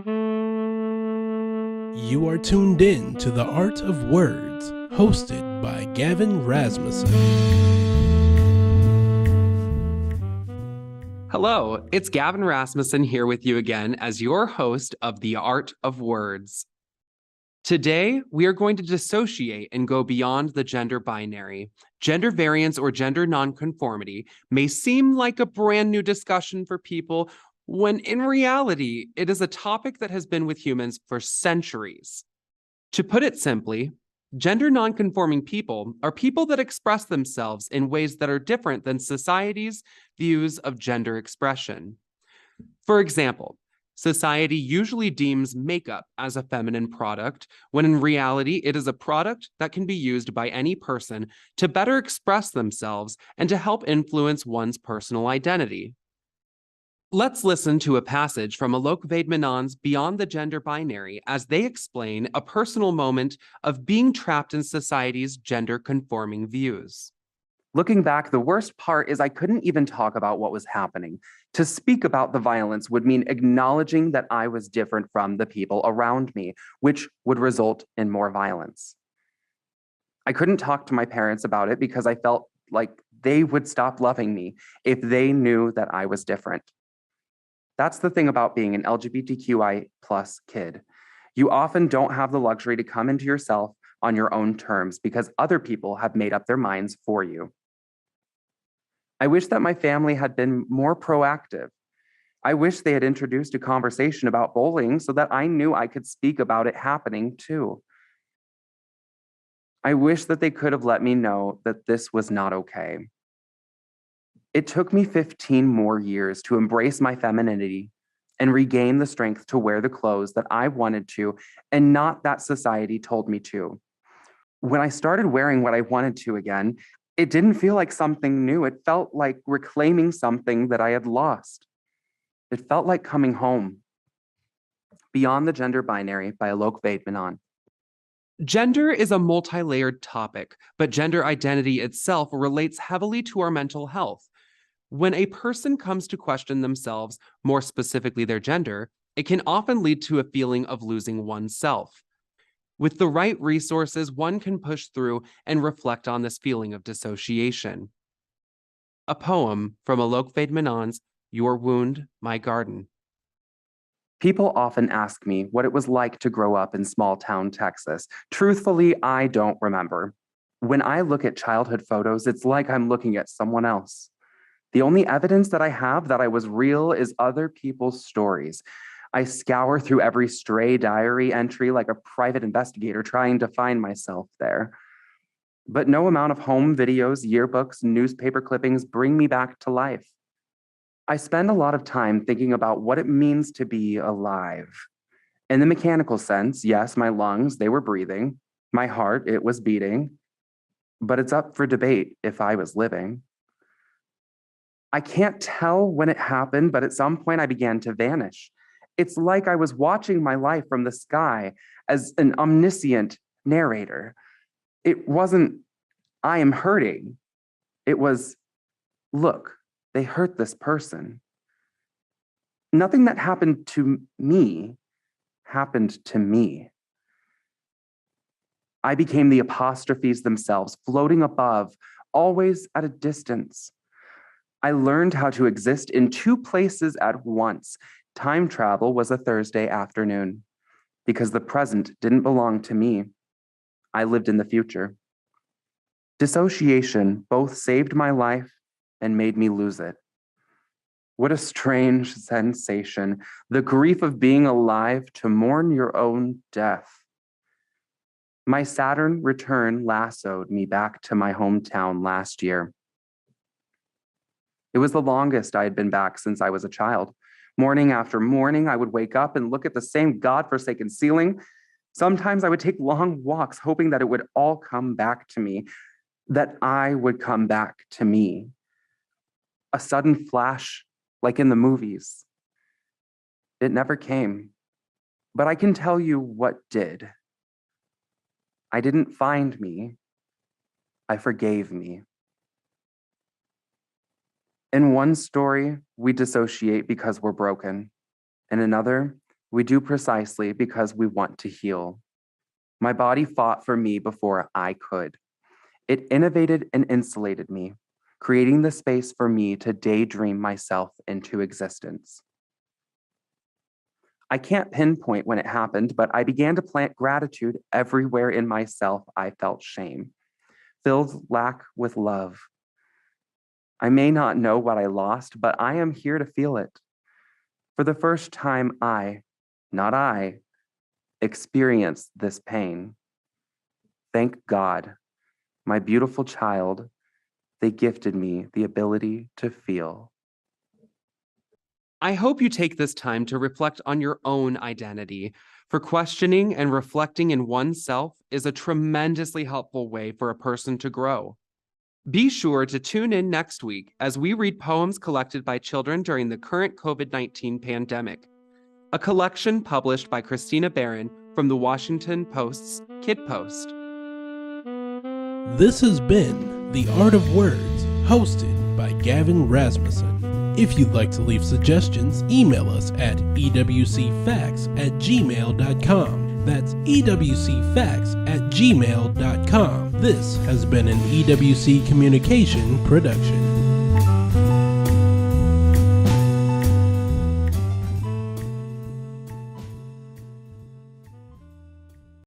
You are tuned in to The Art of Words, hosted by Gavin Rasmussen. Hello, it's Gavin Rasmussen here with you again as your host of The Art of Words. Today, we are going to dissociate and go beyond the gender binary. Gender variance or gender nonconformity may seem like a brand new discussion for people, when in reality, it is a topic that has been with humans for centuries. To put it simply, gender nonconforming people are people that express themselves in ways that are different than society's views of gender expression. For example, society usually deems makeup as a feminine product, when in reality, it is a product that can be used by any person to better express themselves and to help influence one's personal identity. Let's listen to a passage from Alok Vaid-Menon's Beyond the Gender Binary as they explain a personal moment of being trapped in society's gender-conforming views. Looking back, the worst part is I couldn't even talk about what was happening. To speak about the violence would mean acknowledging that I was different from the people around me, which would result in more violence. I couldn't talk to my parents about it because I felt like they would stop loving me if they knew that I was different. That's the thing about being an LGBTQI+ kid. You often don't have the luxury to come into yourself on your own terms because other people have made up their minds for you. I wish that my family had been more proactive. I wish they had introduced a conversation about bullying so that I knew I could speak about it happening too. I wish that they could have let me know that this was not okay. It took me 15 more years to embrace my femininity and regain the strength to wear the clothes that I wanted to and not that society told me to. When I started wearing what I wanted to again, it didn't feel like something new. It felt like reclaiming something that I had lost. It felt like coming home. Beyond the Gender Binary by Alok Vaid-Menon. Gender is a multi-layered topic, but gender identity itself relates heavily to our mental health. When a person comes to question themselves, more specifically their gender, it can often lead to a feeling of losing oneself. With the right resources, one can push through and reflect on this feeling of dissociation. A poem from Alok Vaid-Menon's Your Wound, My Garden. People often ask me what it was like to grow up in small town Texas. Truthfully, I don't remember. When I look at childhood photos, it's like I'm looking at someone else. The only evidence that I have that I was real is other people's stories. I scour through every stray diary entry like a private investigator trying to find myself there. But no amount of home videos, yearbooks, newspaper clippings bring me back to life. I spend a lot of time thinking about what it means to be alive. In the mechanical sense, yes, my lungs, they were breathing. My heart, it was beating. But it's up for debate if I was living. I can't tell when it happened, but at some point I began to vanish. It's like I was watching my life from the sky as an omniscient narrator. It wasn't, I am hurting. It was, look, they hurt this person. Nothing that happened to me happened to me. I became the apostrophes themselves, floating above, always at a distance. I learned how to exist in two places at once. Time travel was a Thursday afternoon because the present didn't belong to me. I lived in the future. Dissociation both saved my life and made me lose it. What a strange sensation, the grief of being alive to mourn your own death. My Saturn return lassoed me back to my hometown last year. It was the longest I had been back since I was a child. Morning after morning, I would wake up and look at the same godforsaken ceiling. Sometimes I would take long walks, hoping that it would all come back to me, that I would come back to me. A sudden flash, like in the movies. It never came, but I can tell you what did. I didn't find me. I forgave me. In one story, we dissociate because we're broken. In another, We do precisely because we want to heal. My body fought for me before I could. It innovated and insulated me, creating the space for me to daydream myself into existence. I can't pinpoint when it happened, but I began to plant gratitude everywhere in myself I felt shame, filled lack with love. I may not know what I lost, but I am here to feel it. For the first time, not I, experienced this pain. Thank God, my beautiful child, they gifted me the ability to feel. I hope you take this time to reflect on your own identity, for questioning and reflecting in oneself is a tremendously helpful way for a person to grow. Be sure to tune in next week as we read poems collected by children during the current COVID-19 pandemic, a collection published by Christina Barron from the Washington Post's Kid Post. This has been The Art of Words, hosted by Gavin Rasmussen. If you'd like to leave suggestions, email us at ewcfacts@gmail.com. That's ewcfacts@gmail.com. This has been an EWC Communication production.